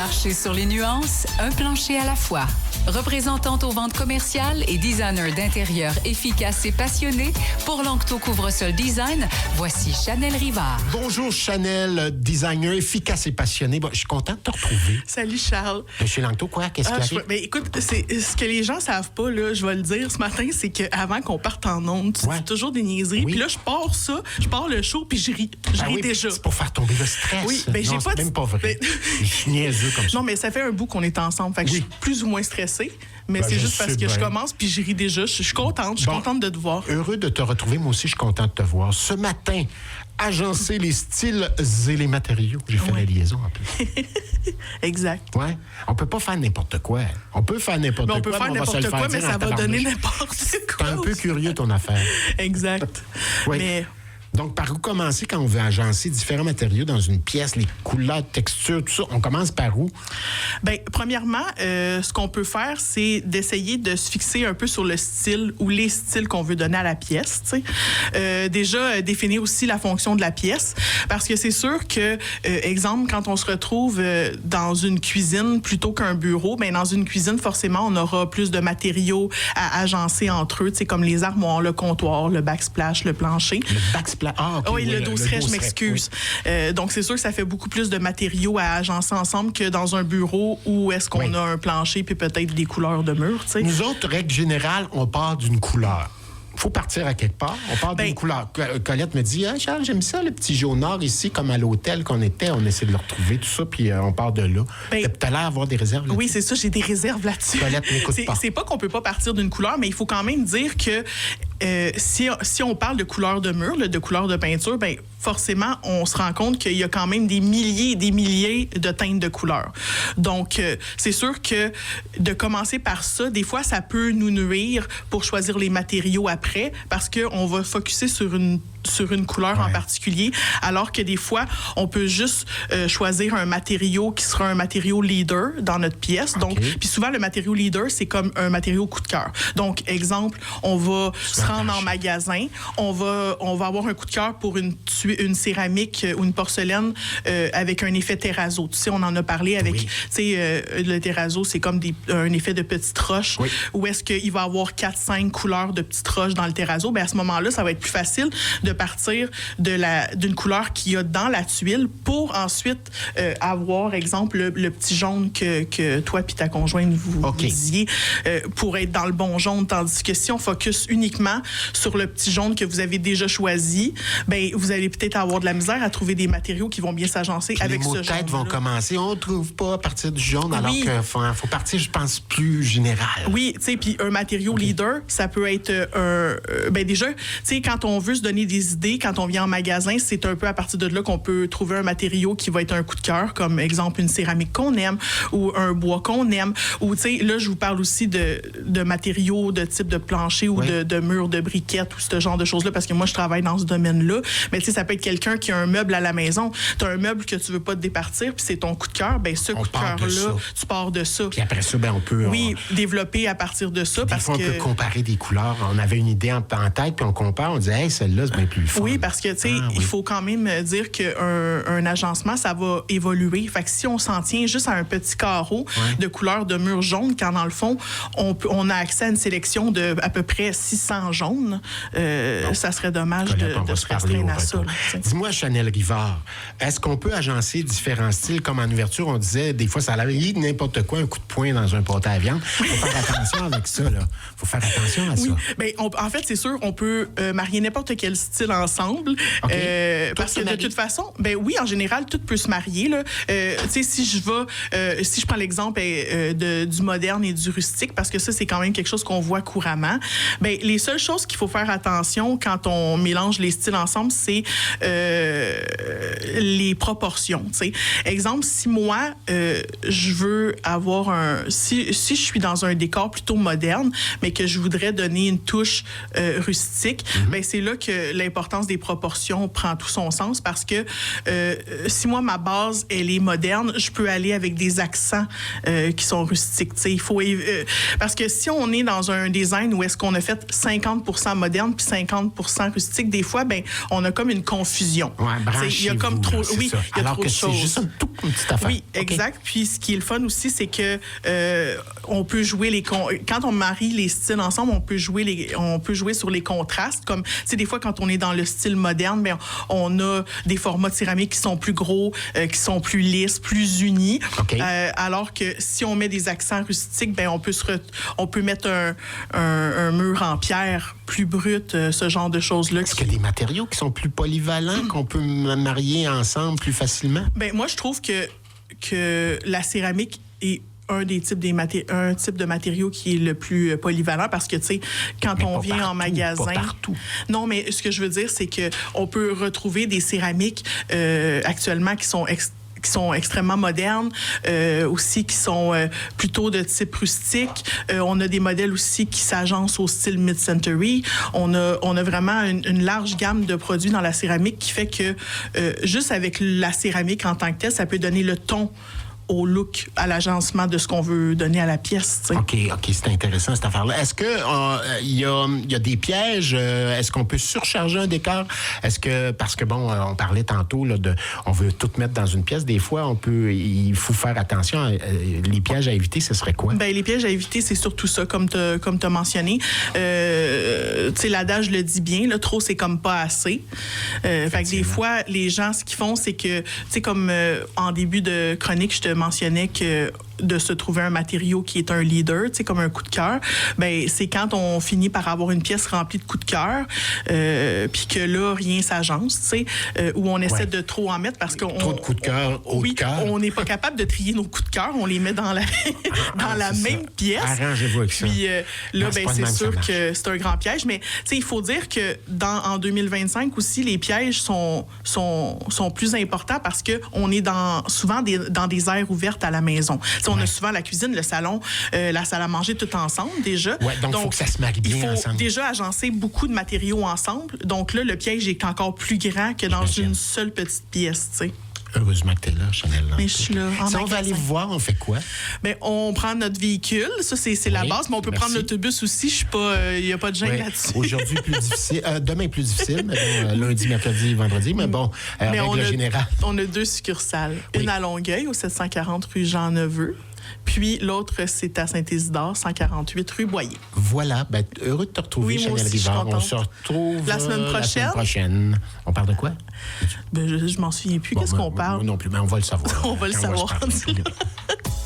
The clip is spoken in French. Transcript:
Marcher sur les nuances, un plancher à la fois. Représentante aux ventes commerciales et designer d'intérieur efficace et passionné, pour Lanctot Couvre-Sol Design, voici Chanel Rivard. Bonjour Chanel, designer efficace et passionné. Bon, je suis content de te retrouver. Salut Charles. Chez Lanctot, quoi? Qu'est-ce qui arrive? Ben, écoute, c'est, ce que les gens savent pas, là, je vais le dire ce matin, c'est qu'avant qu'on parte en ondes, tu dis toujours des niaiseries. Oui. Puis là, je pars le show, puis je ris. Je ris déjà. C'est pour faire tomber le stress. Oui, ben, non, j'ai pas c'est même pas vrai. Ben... Je suis niaiseux comme ça. Non, mais ça fait un bout qu'on est ensemble. Fait que je suis plus ou moins stressée. Mais c'est juste parce que je commence puis je ris déjà. Je suis contente. Je suis contente de te voir. Heureux de te retrouver. Moi aussi, je suis contente de te voir. Ce matin, agencer les styles et les matériaux. J'ai fait la liaison en plus. Exact. Ouais. On peut pas faire n'importe quoi. On peut faire n'importe quoi. On peut faire n'importe quoi, mais ça va donner n'importe quoi. C'est un peu curieux ton affaire. Exact. Oui. Mais... Donc, par où commencer quand on veut agencer différents matériaux dans une pièce, les couleurs, textures, tout ça? On commence par où? Bien, premièrement, ce qu'on peut faire, c'est d'essayer de se fixer un peu sur le style ou les styles qu'on veut donner à la pièce. Déjà, définir aussi la fonction de la pièce. Parce que c'est sûr que, exemple, quand on se retrouve dans une cuisine plutôt qu'un bureau, bien, dans une cuisine, forcément, on aura plus de matériaux à agencer entre eux, comme les armoires, le comptoir, le backsplash, le plancher. Le backsplash. Ah, okay, oui, le dosseret, je m'excuse. Oui. Donc, c'est sûr que ça fait beaucoup plus de matériaux à agencer ensemble que dans un bureau où est-ce qu'on a un plancher puis peut-être des couleurs de mur. T'sais. Nous autres, règle générale, on part d'une couleur. Il faut partir à quelque part. On part d'une couleur. Colette me dit, Charles, j'aime ça, le petit jaune noir ici, comme à l'hôtel qu'on était. On essaie de le retrouver, tout ça, puis on part de là. T'as l'air d'avoir des réserves là-dessus. Oui, c'est ça, j'ai des réserves là-dessus. Colette n'écoute pas. C'est pas qu'on peut pas partir d'une couleur, mais il faut quand même dire que si on parle de couleur de mur, de couleur de peinture, bien, forcément, on se rend compte qu'il y a quand même des milliers et des milliers de teintes de couleurs. Donc, c'est sûr que de commencer par ça, des fois, ça peut nous nuire pour choisir les matériaux après, parce qu'on va focusser sur une couleur en particulier, alors que des fois, on peut juste choisir un matériau qui sera un matériau leader dans notre pièce. Donc, puis souvent, le matériau leader, c'est comme un matériau coup de cœur. Donc, exemple, on va se rendre en magasin, on va avoir un coup de cœur pour une céramique ou une porcelaine avec un effet terrazzo. Tu sais, on en a parlé avec, tu sais, le terrazzo, c'est comme un effet de petites roches, où est-ce qu'il va y avoir 4-5 couleurs de petites roches dans le terrazzo. Bien, à ce moment-là, ça va être plus facile de partir d'une couleur qu'il y a dans la tuile pour ensuite avoir, exemple, le petit jaune que toi puis ta conjointe vous disiez, pour être dans le bon jaune. Tandis que si on focus uniquement sur le petit jaune que vous avez déjà choisi, ben vous allez peut-être avoir de la misère à trouver des matériaux qui vont bien s'agencer avec ce jaune. Les mots de tête vont commencer. On ne trouve pas à partir du jaune, alors qu'il faut partir, je pense, plus général. Oui, tu sais, puis un matériau leader, ça peut être déjà, tu sais, quand on veut se donner des idées, quand on vient en magasin, c'est un peu à partir de là qu'on peut trouver un matériau qui va être un coup de cœur, comme exemple une céramique qu'on aime ou un bois qu'on aime. Ou, tu sais, là, je vous parle aussi de matériaux de type de plancher ou de murs de briquettes ou ce genre de choses-là, parce que moi, je travaille dans ce domaine-là. Mais tu sais, ça peut être quelqu'un qui a un meuble à la maison. Tu as un meuble que tu veux pas te départir, puis c'est ton coup de cœur. Bien, ce coup de cœur-là, tu pars de ça. Puis après ça, ben on peut... développer à partir de ça. Des fois, on peut comparer des couleurs. On avait une idée en tête, puis on compare, on dit, hey, celle-là, c'est bien plus fort. Oui, parce que, tu sais, il faut quand même dire qu'un agencement, ça va évoluer. Fait que si on s'en tient juste à un petit carreau de couleur de mur jaune, quand dans le fond, on a accès à une sélection de à peu près 600 jaunes, ça serait dommage de se restreindre à ça. Dis-moi, Chanel Rivard, est-ce qu'on peut agencer différents styles? Comme en ouverture, on disait, des fois, ça a l'air n'importe quoi, un coup de poing dans un pâté à viande. Il faut faire attention avec ça, là. Il faut faire attention à ça. Bien, en fait, c'est sûr, on peut marier n'importe quel style ensemble. Parce que de toute façon, ben oui, en général, tout peut se marier, là. Tu sais, si je prends l'exemple du moderne et du rustique, parce que ça, c'est quand même quelque chose qu'on voit couramment, ben les seules choses qu'il faut faire attention quand on mélange les styles ensemble, c'est les proportions, tu sais. Exemple, si moi, je veux avoir si je suis dans un décor plutôt moderne, mais que je voudrais donner une touche rustique, ben c'est là que l'importance des proportions prend tout son sens, parce que si moi, ma base, elle est moderne, je peux aller avec des accents qui sont rustiques, tu sais. Il faut... parce que si on est dans un design où est-ce qu'on a fait 50% moderne puis 50% rustique, des fois, ben on a comme une confusion. Ouais, il y a comme trop, il y a trop de choses. C'est juste une toute petite affaire. Oui, exact. Puis ce qui est le fun aussi, c'est que on peut jouer quand on marie les styles ensemble, on peut jouer sur les contrastes. Comme des fois quand on est dans le style moderne, bien, on a des formats de céramique qui sont plus gros, qui sont plus lisses, plus unis. Okay. Alors que si on met des accents rustiques, bien, on peut mettre un mur en pierre plus brut, ce genre de choses-là. Est-ce qu'il y a des matériaux qui sont plus polyvalents, qu'on peut marier ensemble plus facilement? Bien, moi, je trouve que la céramique est un type de matériau qui est le plus polyvalent parce que, tu sais, quand on vient en magasin... Pas partout. Non, mais ce que je veux dire, c'est qu'on peut retrouver des céramiques actuellement qui sont extrêmement modernes, aussi qui sont plutôt de type rustique. On a des modèles aussi qui s'agencent au style mid-century. On a vraiment une large gamme de produits dans la céramique qui fait que juste avec la céramique en tant que telle, ça peut donner le ton au look, à l'agencement de ce qu'on veut donner à la pièce. T'sais. OK, c'est intéressant cette affaire-là. Est-ce que il y a des pièges? Est-ce qu'on peut surcharger un décor? Est-ce que, parce que bon, on parlait tantôt là, on veut tout mettre dans une pièce. Des fois, il faut faire attention. Les pièges à éviter, ce serait quoi? Ben les pièges à éviter, c'est surtout ça, comme t'as mentionné. Tu sais, l'adage le dit bien, là, trop c'est comme pas assez. Fait que des fois, les gens, ce qu'ils font, c'est que, tu sais, comme en début de chronique, je te mentionnais que de se trouver un matériau qui est un leader, tu sais, comme un coup de cœur, ben c'est quand on finit par avoir une pièce remplie de coups de cœur, puis que là, rien s'agence, tu sais, où on essaie de trop en mettre parce qu'on... Trop de coups de cœur, haut de cœur. On n'est pas capable de trier nos coups de cœur, on les met dans la, même pièce. Arrangez-vous avec ça. Puis là, ben, c'est sûr que c'est un grand piège, mais tu sais, il faut dire que en 2025 aussi, les pièges sont plus importants parce qu'on est souvent dans des aires ouvertes à la maison. T'sais, on a souvent la cuisine, le salon, la salle à manger tout ensemble déjà. Ouais, donc il faut que ça se marie bien ensemble. Il faut déjà agencer beaucoup de matériaux ensemble. Donc là, le piège est encore plus grand que dans une seule petite pièce, tu sais. Heureusement que tu es là, Chanel. Mais je suis là. Si on va aller vous voir, on fait quoi? Bien, on prend notre véhicule. Ça, c'est la base. Mais on peut prendre l'autobus aussi. Il n'y a pas de gêne là-dessus. Aujourd'hui, plus difficile. Demain, plus difficile. Mais bon, lundi, mercredi, vendredi. Mais bon, règle générale. On a 2 succursales. Une à Longueuil, au 740 rue Jean-Neveu. Puis l'autre, c'est à Saint-Isidore, 148 rue Boyer. Voilà. Ben, heureux de te retrouver, Chanel Rivard. On se retrouve la semaine prochaine. On parle de quoi? Ben, je m'en souviens plus. Qu'est-ce qu'on parle? Non plus, mais on va le savoir. On va le savoir.